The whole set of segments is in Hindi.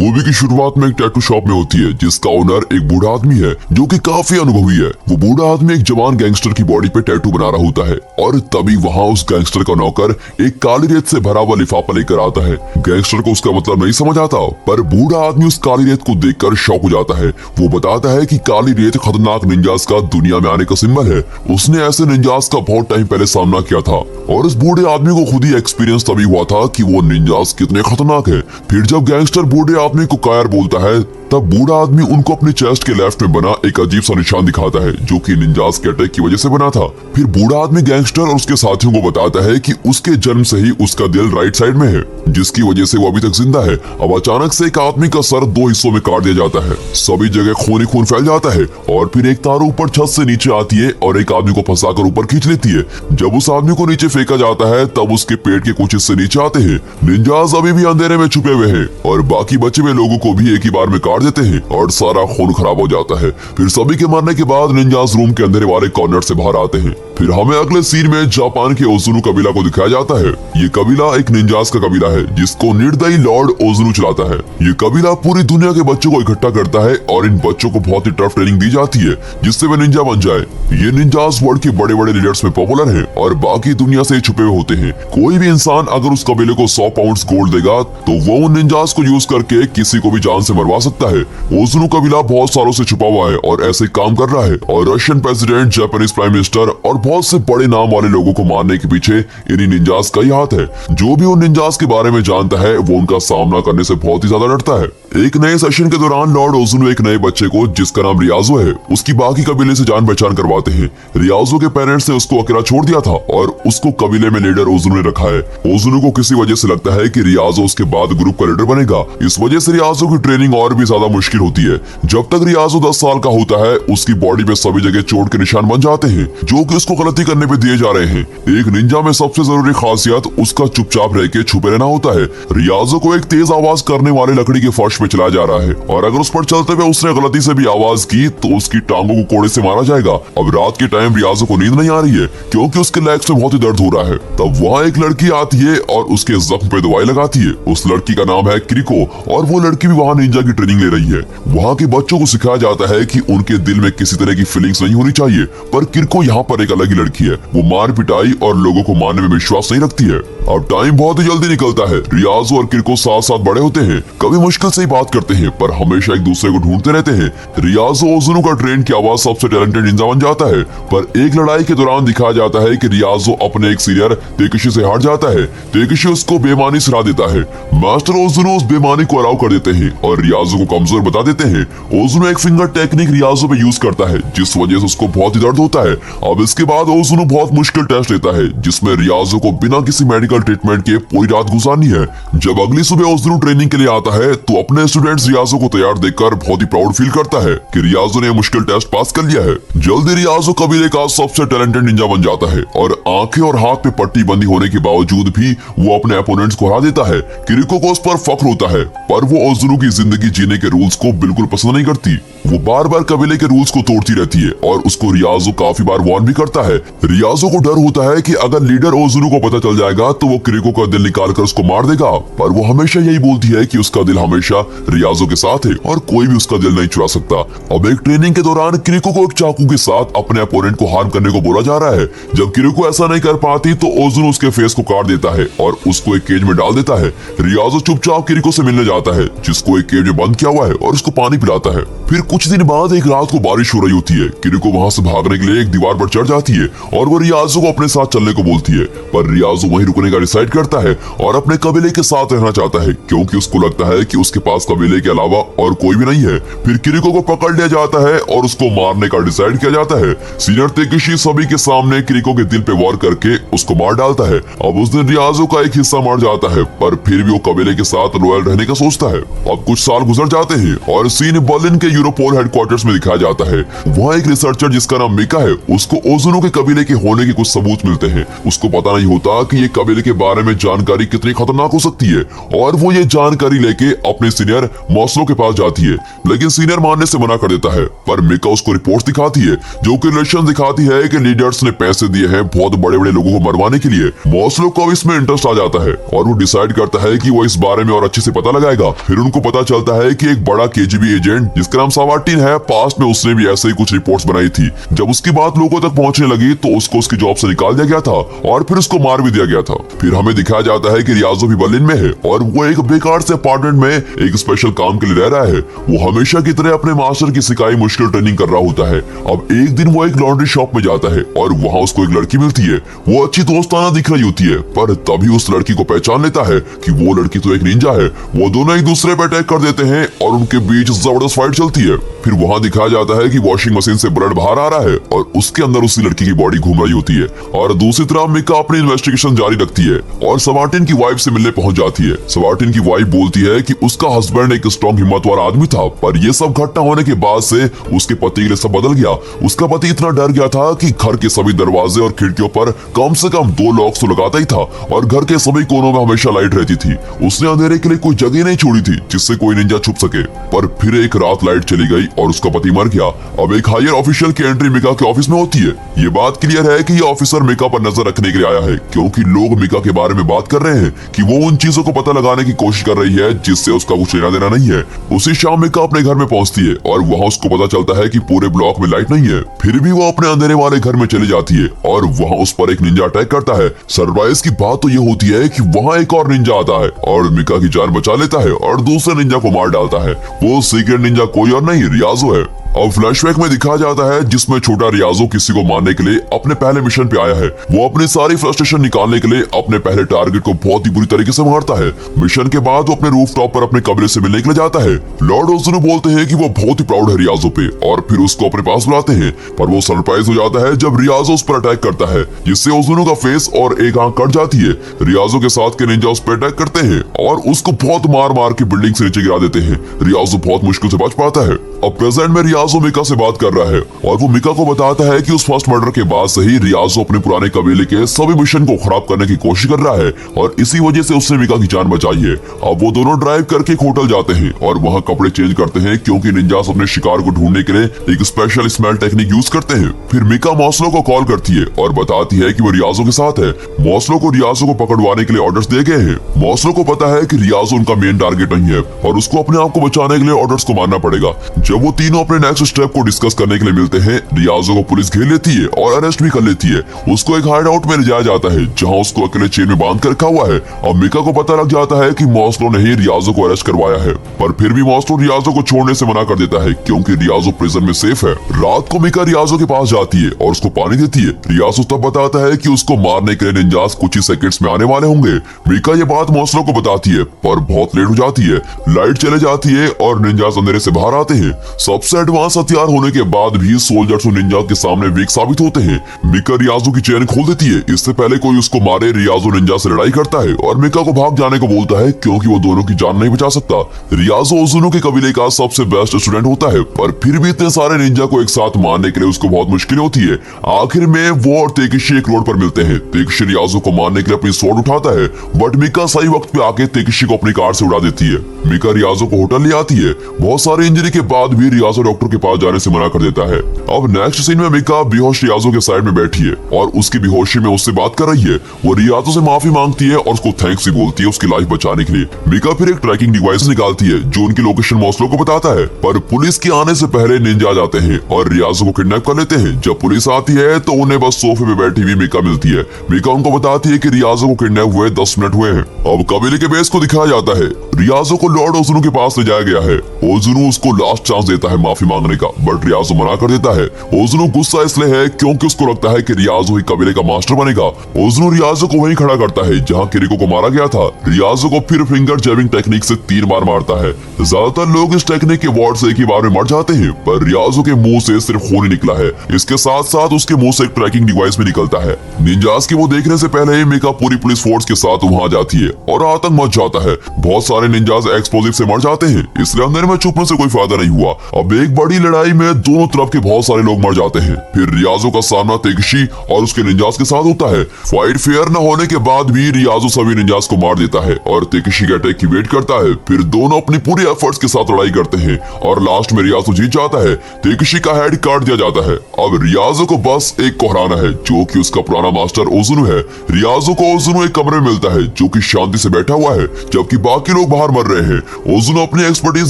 मूवी की शुरुआत में एक टैटू शॉप में होती है जिसका ओनर एक बूढ़ा आदमी है जो कि काफी अनुभवी है। वो बूढ़ा आदमी एक जवान गैंगस्टर की बॉडी पे टैटू बना रहा होता है और तभी वहाँ उस गैंगस्टर का नौकर एक काली रेत से भरा हुआ लिफाफा लेकर आता है। गैंगस्टर को उसका मतलब नहीं समझ आता, पर बूढ़ा आदमी उस काली रेत को देखकर शॉक हो जाता है। वो बताता है कि काली रेत खतरनाक निंजास का दुनिया में आने का सिंबल है। उसने ऐसे निंजास का बहुत टाइम पहले सामना किया था और उस बूढ़े आदमी को खुद ही एक्सपीरियंस तभी हुआ था कि वो निंजास कितने खतरनाक है। फिर जब गैंगस्टर बूढ़े आदमी को कायर बोलता है तब बूढ़ा आदमी उनको अपने चेस्ट के लेफ्ट में बना एक अजीब सा निशान दिखाता है जो कि निंजास के अटैक की वजह से बना था। फिर बूढ़ा आदमी गैंगस्टर और उसके साथियों को बताता है कि उसके जन्म से ही उसका दिल राइट साइड में है जिसकी वजह से वो अभी तक जिंदा है। अब अचानक से एक आदमी का सर दो हिस्सों में काट दिया जाता है। सभी जगह खून ही खून फैल जाता है और फिर एक तार ऊपर छत से नीचे आती है और एक आदमी को फंसाकर ऊपर खींच लेती है। जब उस आदमी को नीचे फेंका जाता है तब उसके पेट के कुछ हिस्से नीचे आते हैं। निंजास अभी भी अंधेरे में छुपे हुए हैं और बाकी बचे हुए लोगों को भी एक ही बार में काट देते हैं और सारा खून खराब हो जाता है। फिर सभी के मरने के बाद निंजास रूम के अंधेरे वाले कॉर्नर से बाहर आते हैं। फिर हमें अगले सीन में जापान के ओजुनु कबीला को दिखाया जाता है। ये कबीला एक निंजास का कबीला है जिसको निर्दयी लॉर्ड ओजुनु चलाता है। ये कबीला पूरी दुनिया के बच्चों को इकट्ठा करता है और इन बच्चों को बहुत ही टफ ट्रेनिंग दी जाती है जिससे वे निंजा बन जाए। ये निंजास वर्ल्ड के बड़े बड़े लीडर्स में पॉपुलर है और बाकी दुनिया से छुपे हुए होते हैं। कोई भी इंसान अगर उस कबीले को 100 पाउंड गोल्ड देगा तो वो उन निंजास को यूज करके किसी को भी जान से मरवा सकता है। ओजुनु कबीला बहुत सालों से छुपा हुआ है और ऐसे काम कर रहा है और Russian president, Japanese prime minister और बहुत से बड़े नाम वाले लोगों को मारने के पीछे इन्हीं निंजास का ही हाथ है। जो भी उन निंजास के बारे में जानता है वो उनका सामना करने से बहुत ही ज्यादा डरता है। एक नए सेशन के दौरान लॉर्ड ओजुनु एक नए बच्चे को जिसका नाम रियाजो है उसकी बाकी कबीले से जान पहचान करवाते हैं। रियाजो के पेरेंट्स ने उसको अकेला छोड़ दिया था और उसको कबीले में लीडर ओजुनु ने रखा है। ओजुनु को किसी वजह से लगता है कि रियाजो उसके बाद ग्रुप का लीडर बनेगा। इस वजह से रियाजो की ट्रेनिंग और भी ज्यादा मुश्किल होती है। जब तक रियाजो 10 साल का होता है उसकी बॉडी पे सभी जगह चोट के निशान बन जाते हैं जो कि उसको गलती करने पे दिए जा रहे हैं। एक निंजा में सबसे जरूरी खासियत उसका चुपचाप रह के छुपे रहना होता है। रियाजो को एक तेज आवाज करने वाले लकड़ी के फर्श पे चलाया जा रहा है और अगर उस पर चलते हुए उसने गलती से भी आवाज की तो उसकी टांगों को कोड़े से मारा जाएगा। अब रात के टाइम रियाजो को नींद नहीं आ रही है क्योंकि उसके लेग्स में बहुत ही दर्द हो रहा है। तब वहाँ एक लड़की आती है और उसके जख्म पे दवाई लगाती है। उस लड़की का नाम है क्रिको और वो लड़की भी वहाँ निंजा की ट्रेनिंग ले रही है। वहाँ के बच्चों को सिखाया जाता है कि उनके दिल में किसी तरह की फीलिंग्स नहीं होनी चाहिए, पर किरको यहाँ पर एक अलग ही लड़की है। वो मार पिटाई और लोगों को मारने में विश्वास नहीं रखती है। अब टाइम बहुत ही जल्दी निकलता है। रियाजो और किरको साथ साथ बड़े होते हैं, कभी मुश्किल से ही बात करते हैं पर हमेशा एक दूसरे को ढूंढते रहते हैं। रियाजो ओजुनु का ट्रेन किया हुआ सबसे टैलेंटेड निंजा बन जाता है, पर एक लड़ाई के दौरान दिखाया जाता है कि रियाजो अपने एक सीनियर तेकेशी से हार जाता है। तेकेशी उसको बेईमानी सलाह देता है। मास्टर ओजुनु उस बेईमानी को अलाउ कर देते हैं और रियाजो को कमजोर बता देते हैं। ओजुनु एक फिंगर टेक्निक रियाजो पे यूज करता है जिस वजह से उसको बहुत ही दर्द होता है। अब इसके बाद ओजुनु बहुत मुश्किल टेस्ट लेता है जिसमें रियाजो को बिना किसी मेडिकल ट्रीटमेंट के पूरी रात गुजारनी है। जब अगली सुबह ओजुनु ट्रेनिंग के लिए आता है तो अपने स्टूडेंट्स रियाजो को तैयार देखकर बहुत ही प्राउड फील करता है कि रियाजो ने मुश्किल टेस्ट पास कर लिया है। जल्दी रियाजो कबीले का सबसे टैलेंटेड निंजा बन जाता है और आंखें और हाथ पे पट्टी बंदी होने के बावजूद भी वो अपने अपोनेंट्स को हरा देता है। किरिको को उस पर फख्र होता है पर वो ओजुनु की जिंदगी जीने के रूल्स को बिल्कुल पसंद नहीं करती। वो बार बार कबीले के रूल्स को तोड़ती रहती है और उसको रियाजो काफी बार वार्न भी करता है। रियाजो को डर होता है कि अगर लीडर ओजुनु को पता चल जाएगा तो वो किरिको का दिल निकाल कर उसको मार देगा, पर वो हमेशा यही बोलती है कि उसका दिल हमेशा रियाजो के साथ है और कोई भी उसका दिल नहीं चुरा सकता। अब एक ट्रेनिंग के दौरान किरिको को एक चाकू के साथ अपने अपोनेंट को हार्म करने को बोला जा रहा है। जब किरिको ऐसा नहीं कर पाती तो ओजुनु उसके फेस को काट देता है और उसको एक केज में डाल देता है। रियाजो चुपचाप किरिको से मिलने जाता है जिसको एक केज में बंद किया हुआ है और उसको पानी पिलाता है। फिर कुछ दिन बाद एक रात को बारिश हो रही होती है। किरिको वहाँ से भागने के लिए एक दीवार पर चढ़ जाती है और वो रियाजो को अपने साथ चलने को बोलती है, पर रियाजो वहीं रुकने का डिसाइड करता है और अपने कबीले के साथ रहना चाहता है क्योंकि उसको लगता है कि उसके पास कबीले के अलावा और कोई भी नहीं है। फिर किरिको को पकड़ लिया जाता है और उसको मारने का डिसाइड किया जाता है। सीनियर तेकेशी सभी के सामने किरिको के दिल पे वार करके उसको मार डालता है। अब उस दिन रियाजो का एक हिस्सा मर जाता है पर फिर भी वो कबीले के साथ लॉयल रहने का सोचता है। अब कुछ साल गुजर जाते हैं और सीन बर्लिन के यूरोपोल हेडक्वार्टर्स में दिखाया जाता है। वहाँ एक रिसर्चर जिसका नाम मिका है उसको ओजुनु के कबीले के होने के कुछ सबूत मिलते हैं। उसको पता नहीं होता कि ये कबीले के बारे में जानकारी कितनी खतरनाक हो सकती है और वो ये जानकारी लेके अपने सीनियर मॉस्लो के पास जाती है, लेकिन सीनियर मानने से मना कर देता है। पर मिका उसको रिपोर्ट्स दिखाती है जो कि रिलेशन दिखाती है कि लीडर्स ने पैसे दिए हैं बहुत बड़े बड़े लोगों को मरवाने के लिए। मॉस्लो को इसमें इंटरेस्ट आ जाता है और वो डिसाइड करता है कि वो इस बारे में और अच्छे से पता लगाएगा। फिर उनको पता चलता है कि एक बड़ा केजीबी एजेंट जिसका नाम सावाटिन है, पास्ट में उसने भी ऐसे ही कुछ रिपोर्ट्स बनाई थी। जब उसकी बात लोगों तक पहुंचने लगी तो उसको उसकी जॉब से निकाल दिया गया था और फिर उसको मार भी दिया गया था। फिर हमें दिखाया जाता है कि रियाजो भी बर्लिन में है और वो एक बेकार से अपार्टमेंट में एक स्पेशल काम के लिए रह रहा है। वो हमेशा की तरह अपने मास्टर की सिखाई मुश्किल ट्रेनिंग कर रहा होता है। अब एक दिन वो एक लॉन्ड्री शॉप में जाता है और वहाँ उसको एक लड़की मिलती है। वो अच्छी दोस्ताना दिख रही होती है, पर तभी उस लड़की को पहचान लेता है कि वो लड़की तो एक निंजा है। वो दोनों एक दूसरे पर अटैक कर देते हैं और उनके बीच जबरदस्त फाइट चलती है। फिर वहाँ दिखाया जाता है कि वॉशिंग मशीन से ब्लड बाहर आ रहा है और उसके अंदर उसी लड़की की बॉडी घूम रही होती है। और दूसरी तरफ मिका अपनी इन्वेस्टिगेशन जारी रखती है और सवाटिन की वाइफ से मिलने पहुंच जाती है। सवाटिन की वाइफ बोलती है कि उसका हस्बैंड एक स्ट्रॉन्ग हिम्मत वाला आदमी था, पर ये सब घटना होने के बाद से उसके पति के लिए सब बदल गया। उसका पति इतना डर गया था कि घर के सभी दरवाजे और खिड़कियों पर कम से कम 2 लॉक्स तो लगाता ही था और घर के सभी कोनों में हमेशा लाइट रहती थी। उसने अंधेरे के लिए कोई जगह नहीं छोड़ी थी जिससे कोई निंजा छुप सके। पर फिर एक रात लाइट चली गई और उसका पति मर गया। अब एक हायर ऑफिशियल की एंट्री मिका के ऑफिस में होती है। ये बात क्लियर है कि ये ऑफिसर मिका पर नजर रखने के लिए आया है, क्योंकि लोग मिका के बारे में बात कर रहे हैं कि वो उन चीजों को पता लगाने की कोशिश कर रही है जिससे उसका कुछ लेना देना नहीं है। उसी शाम मिका अपने घर में पहुंचती है और वहाँ उसको पता चलता है कि पूरे ब्लॉक में लाइट नहीं है। फिर भी वो अपने अंधेरे वाले घर में चली जाती है और वहाँ उस पर एक निंजा अटैक करता है। सरप्राइज की बात तो ये होती है कि वहाँ एक और निंजा आता है और मिका की जान बचा लेता है और दूसरे निंजा को मार डालता है। वो सीक्रेट निंजा कोई और नहीं, रियाजो है। अब फ्लैशबैक में दिखाया जाता है जिसमें छोटा रियाजो किसी को मारने के लिए अपने पहले मिशन पे आया है। वो अपनी सारी फ्रस्ट्रेशन निकालने के लिए अपने पहले टारगेट को बहुत ही बुरी तरीके से मारता है। मिशन के बाद वो अपने रूफटॉप पर अपने कमरे से मिलने के लिए जाता है। लॉर्ड ओजुनु बोलते हैं कि वो बहुत ही प्राउड है रियाजो पे और फिर उसको अपने पास बुलाते हैं, पर वो सरप्राइज हो जाता है जब रियाजो उस पर अटैक करता है, जिससे ओजुनु का फेस और एक आंख कट जाती है। रियाजो के साथ के निंजा उस पर अटैक करते हैं और उसको बहुत मार मार के बिल्डिंग से नीचे गिरा देते हैं। रियाजो बहुत मुश्किल से बच पाता है। अब प्रेजेंट में रियाजो मिका से बात कर रहा है और वो मिका को बताता है कि उस फर्स्ट मर्डर के बाद से ही रियाजो अपने पुराने कबीले के सभी मिशन को खराब करने की कोशिश कर रहा है और इसी वजह से उसने मिका की जान बचाई है। अब वो दोनों ड्राइव करके एक होटल जाते हैं और वहाँ कपड़े चेंज करते हैं, क्योंकि निंजास अपने शिकार को ढूंढने के लिए एक स्पेशल स्मेल टेक्निक यूज करते हैं। फिर मिका मॉस्लो को कॉल करती है और बताती है कि वो रियाजो के साथ है। मॉस्लो को रियाजो को पकड़वाने के लिए ऑर्डर्स दिए गए हैं। मॉस्लो को पता है कि रियाजो उनका मेन टारगेट नहीं है और उसको अपने आप को बचाने के लिए ऑर्डर्स को मानना पड़ेगा। जब वो तीनों अपने नेक्स्ट स्टेप को डिस्कस करने के लिए मिलते हैं, रियाजो को पुलिस घेर लेती है और अरेस्ट भी कर लेती है। उसको एक हाइड आउट में ले जाया जाता है जहाँ उसको अकेले चेन में बांध कर रखा हुआ है। अब मिका को पता लग जाता है कि मॉस्लो ने ही रियाजो को अरेस्ट करवाया है, पर फिर भी मॉस्लो रियाजो को छोड़ने से मना कर देता है क्योंकि रियाजो प्रिजन में सेफ है। रात को मिका रियाजो के पास जाती है और उसको पानी देती है। रियाजो तब बताता है कि उसको मारने के लिए निंजास कुछ ही सेकंड्स में आने वाले होंगे। मिका ये बात मॉस्लो को बताती है, पर बहुत लेट हो जाती है। लाइट चले जाती है और निंजास अंधेरे से बाहर आते हैं। सबसे एडवांस हथियार होने के बाद भी सोल्जर्स और निंजा के सामने वीक साबित होते हैं। मिका रियाजो की चेन खोल देती है। इससे पहले कोई उसको मारे, रियाजो निंजा से लड़ाई करता है और मिका को भाग जाने को बोलता है क्योंकि वो दोनों की जान नहीं बचा सकता। रियाजो ओजुनु के कबीले का सबसे बेस्ट स्टूडेंट होता है, पर फिर भी इतने सारे निंजा को एक साथ मारने के लिए उसको बहुत मुश्किल होती है। आखिर में वो और तेकिशी एक रोड पर मिलते हैं। तेकिशी रियाजो को मारने के लिए अपनी स्वॉर्ड उठाता है, बट मिका सही वक्त पे आके तेकिशी को अपनी कार से उड़ा देती है। मिका रियाजो को होटल ले आती है। बहुत सारी इंजरी के बाद भी रियाजो डॉक्टर के पास जाने से मना कर देता है। अब नेक्स्ट सीन में मिका बेहोश रियाजो के साइड में बैठी है और उसकी बेहोशी में उससे बात कर रही है। वो रियाजो से माफी मांगती है और उसको थैंक्स भी बोलती है उसकी लाइफ बचाने के लिए। मिका फिर एक ट्रैकिंग डिवाइस निकालती है जो उनकी लोकेशन मॉस्लो को बताता है, पर पुलिस के आने से पहले निंजा आ जाते हैं और रियाजो को किडनैप कर लेते हैं। जब पुलिस आती है तो उन्हें बस सोफे पे बैठी हुई मिका मिलती है। मिका उनको बताती है कि रियाजो को किडनैप हुए 10 मिनट हुए हैं। अब कबीले के बेस को दिखाया जाता है। रियाजो को लॉर्ड ओजुनु के पास ले जाया गया है। ओजुनु उसको लास्ट चांस देता है माफी मांगने का, बट रियाजो मना कर देता है। ओजुनु गुस्सा इसलिए है क्योंकि उसको लगता है कि रियाजो ही कबीले का मास्टर बनेगा। ओजुनु रियाजो को वहीं खड़ा करता है जहां किरिको को मारा गया था। रियाजो को फिर फिंगर जैबिंग टेक्निक से 3 बार मारता है। ज्यादातर लोग इस टेक्निक के वार्ड से एक ही बार में मर जाते हैं, पर रियाजो के मुंह से सिर्फ खून ही निकला है। इसके साथ साथ उसके मुंह से एक ट्रैकिंग डिवाइस भी निकलता है। निंजास के वो देखने से पहले ही मिका पूरी पुलिस फोर्स के साथ वहां जाती है और आतंक मच जाता है। बहुत सारे निंजास एक्सप्लोजिव से मर जाते हैं, इसलिए अंदर में छुपने से कोई फायदा नहीं हुआ। अब एक बड़ी लड़ाई में दोनों तरफ के बहुत सारे लोग मर जाते हैं। फिर रियाजो का सामना तेकेशी और उसके निंजास के साथ होता है। फाइट फेयर न होने के बाद भी रियाजो सभी निंजास को मार देता है और तेकेशी के अटैक की वेट करता है। फिर दोनों अपनी पूरी एफर्ट्स के साथ लड़ाई करते हैं और लास्ट में रियाजो जीत जाता है। तेकेशी का हेड काट दिया जाता है। अब रियाजो को बस एक को हराना है जो कि उसका पुराना मास्टर ओजुनु है। रियाजो को ओजुनु एक कमरे में मिलता है जो कि शांति से बैठा हुआ है जबकि बाकी लोग बाहर मर रहे हैं। ओजुनु अपनी एक्सपर्टीज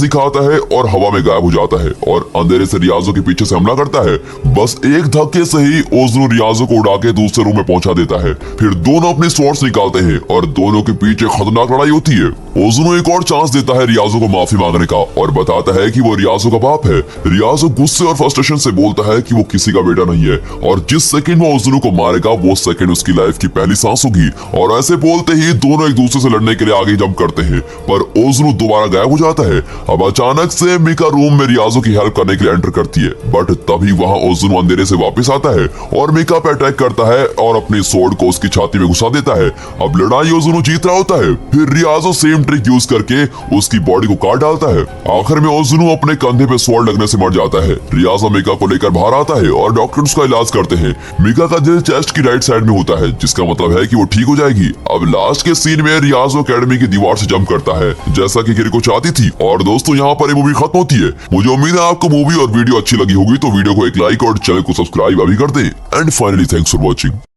दिखाता है और हवा में गायब हो जाता है और अंधेरे से रियाजो के पीछे से हमला करता है। बस एक धक्के से ही ओजुनु रियाजो को उड़ा के दूसरे रूम में पहुंचा देता है। फिर दोनों अपने स्वॉर्ड्स निकालते हैं और दोनों के पीछे खतरनाक लड़ाई होती है। ओजुनु एक और चांस देता है रियाजो को माफी मांगने का और बताता है कि वो रियाजो का बाप है। रियाजो गुस्से और फ्रस्ट्रेशन से बोलता है कि वो किसी का बेटा नहीं है और जिस सेकंड वो ओजुनु को मारेगा वो सेकंड उसकी लाइफ की पहली सांस होगी। और ऐसे बोलते ही दोनों एक दूसरे से लड़ने के लिए आगे जंप करते हैं पर ओजुनु दोबारा गायब हो जाता है। अब अचानक से मिका रूम में रियाजो की हेल्प करने के लिए एंटर करती है बट तभी वहां ओजुनु अंधेरे से वापस आता है और मिका पे अटैक करता है और अपनी स्वॉर्ड को उसकी छाती में घुसा देता है। अब लड़ाई ओजुनु जीत रहा होता है। फिर रियाजो सेम ट्रिक यूज करके उसकी बॉडी को काट डालता है। आखिर में ओजुनु अपने कंधे पे स्वॉर्ड लगने से मर जाता है। रियाजो मिका को लेकर बाहर आता है और डॉक्टर उसका इलाज करते हैं। मिका का दिल चेस्ट की राइट साइड में होता है जिसका मतलब है कि वो ठीक हो जाएगी। अब लास्ट के सीन में रियाजो एकेडमी की दीवार से जंप करता है जैसा कि किरीको चाहती थी। और दोस्तों यहाँ पर ये मूवी खत्म होती है। मुझे उम्मीद है आपको मूवी और वीडियो अच्छी लगी होगी तो वीडियो को एक लाइक और चैनल को सब्सक्राइब अभी कर दे। And finally thanks for watching.